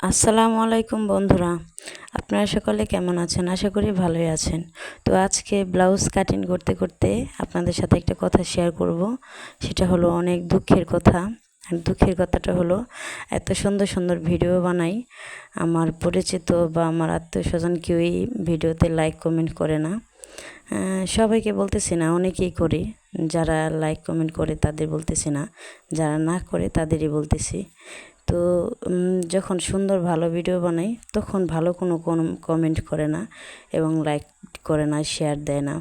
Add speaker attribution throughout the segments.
Speaker 1: আসসালামু আলাইকুম বন্ধুরা, আপনারা সকলে কেমন আছেন? আশা করি ভালোই আছেন। তো আজকে ব্লাউজ কাটিং করতে করতে আপনাদের সাথে একটা কথা শেয়ার করব। সেটা হলো অনেক দুঃখের কথা। আর দুঃখের কথাটা হলো, এত সুন্দর সুন্দর ভিডিও বানাই, আমার পরিচিত বা আমার আত্মীয়স্বজন কেউই ভিডিওতে লাইক কমেন্ট করে না। সবাইকে বলতেছি না, অনেকেই করে। যারা লাইক কমেন্ট করে তাদের বলতেছি না, যারা না করে তাদেরই বলতেছি। তো যখন সুন্দর ভালো ভিডিও বানাই তখন ভালো কোনো কমেন্ট করে না এবং লাইক করে না, শেয়ার দেয় না।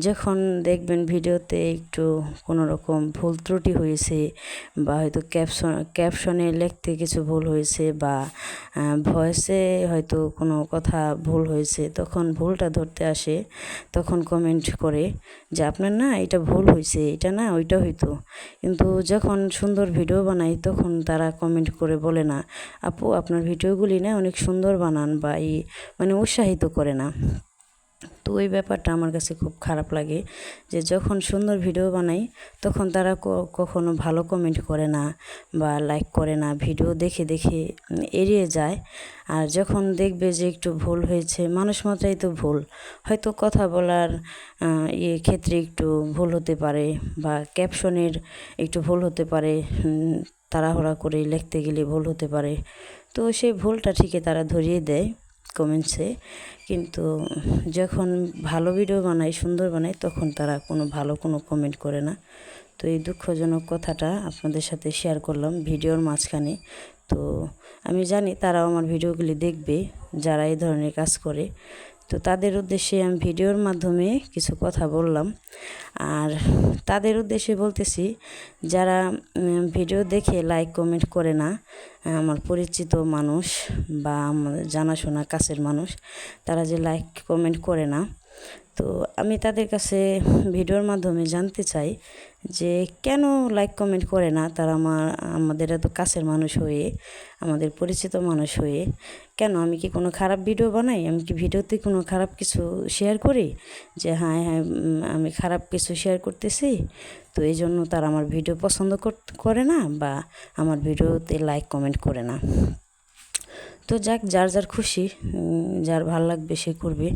Speaker 1: যখন দেখবেন ভিডিওতে একটু কোনো রকম ভুল ত্রুটি হয়েছে বা হয়তো ক্যাপশনে লিখতে কিছু ভুল হয়েছে বা ভয়েসে হয়তো কোনো কথা ভুল হয়েছে, তখন ভুলটা ধরতে আসে, তখন কমেন্ট করে যে আপনার না এটা ভুল হয়েছে, এটা না ওইটা হইতো। কিন্তু যখন সুন্দর ভিডিও বানাই তখন তারা কমেন্ট করে বলে না, আপু আপনার ভিডিওগুলি না অনেক সুন্দর বানান, বা মানে উৎসাহিত করে না। তো ওই ব্যাপারটা আমার কাছে খুব খারাপ লাগে যে যখন সুন্দর ভিডিও বানাই তখন তারা কখনো ভালো কমেন্ট করে না বা লাইক করে না, ভিডিও দেখে দেখে এড়িয়ে যায়। আর যখন দেখবে যে একটু ভুল হয়েছে, মানুষ মাত্রাই তো ভুল, হয়তো কথা বলার ক্ষেত্রে একটু ভুল হতে পারে বা ক্যাপশনের একটু ভুল হতে পারে, তাড়াহুড়া করে লিখতে গেলে ভুল হতে পারে। তো সেই ভুলটা ঠিকই তারা ধরিয়ে দেয় কমেন্টসে। কিন্তু যখন ভালো ভিডিও বানাই, সুন্দর বানাই, তখন তারা কোনো কমেন্ট করে না। তো এই দুঃখজনক কথাটা আপনাদের সাথে শেয়ার করলাম ভিডিওর মাঝখানে। তো আমি জানি তারাও আমার ভিডিওগুলি দেখবে, যারা এই ধরনের কাজ করে। তো তাদের উদ্দেশ্যে আমি ভিডিওর মাধ্যমে কিছু কথা বললাম। আর তাদের উদ্দেশ্যে বলতেছি, যারা ভিডিও দেখে লাইক কমেন্ট করে না, আমার পরিচিত মানুষ বা আমার জানাশোনা কাছের মানুষ, তারা যে লাইক কমেন্ট করে না, তো আমি তাদের কাছে ভিডিওর মাধ্যমে জানতে চাই যে কেন লাইক কমেন্ট করে না তারা। আমাদের এত কাছের মানুষ হয়ে, আমাদের পরিচিত মানুষ হয়ে, কেন? আমি কি কোনো খারাপ ভিডিও বানাই? আমি কি ভিডিওতে কোনো খারাপ কিছু শেয়ার করি যে হ্যাঁ হ্যাঁ আমি খারাপ কিছু শেয়ার করতেছি? তো এই জন্য তারা আমার ভিডিও পছন্দ করে না বা আমার ভিডিওতে লাইক কমেন্ট করে না। তো যাক, যার যার খুশি, যার ভাল লাগবে সে করবে।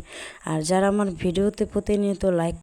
Speaker 1: আর যারা আমার ভিডিওতে প্রতিনিয়ত লাইক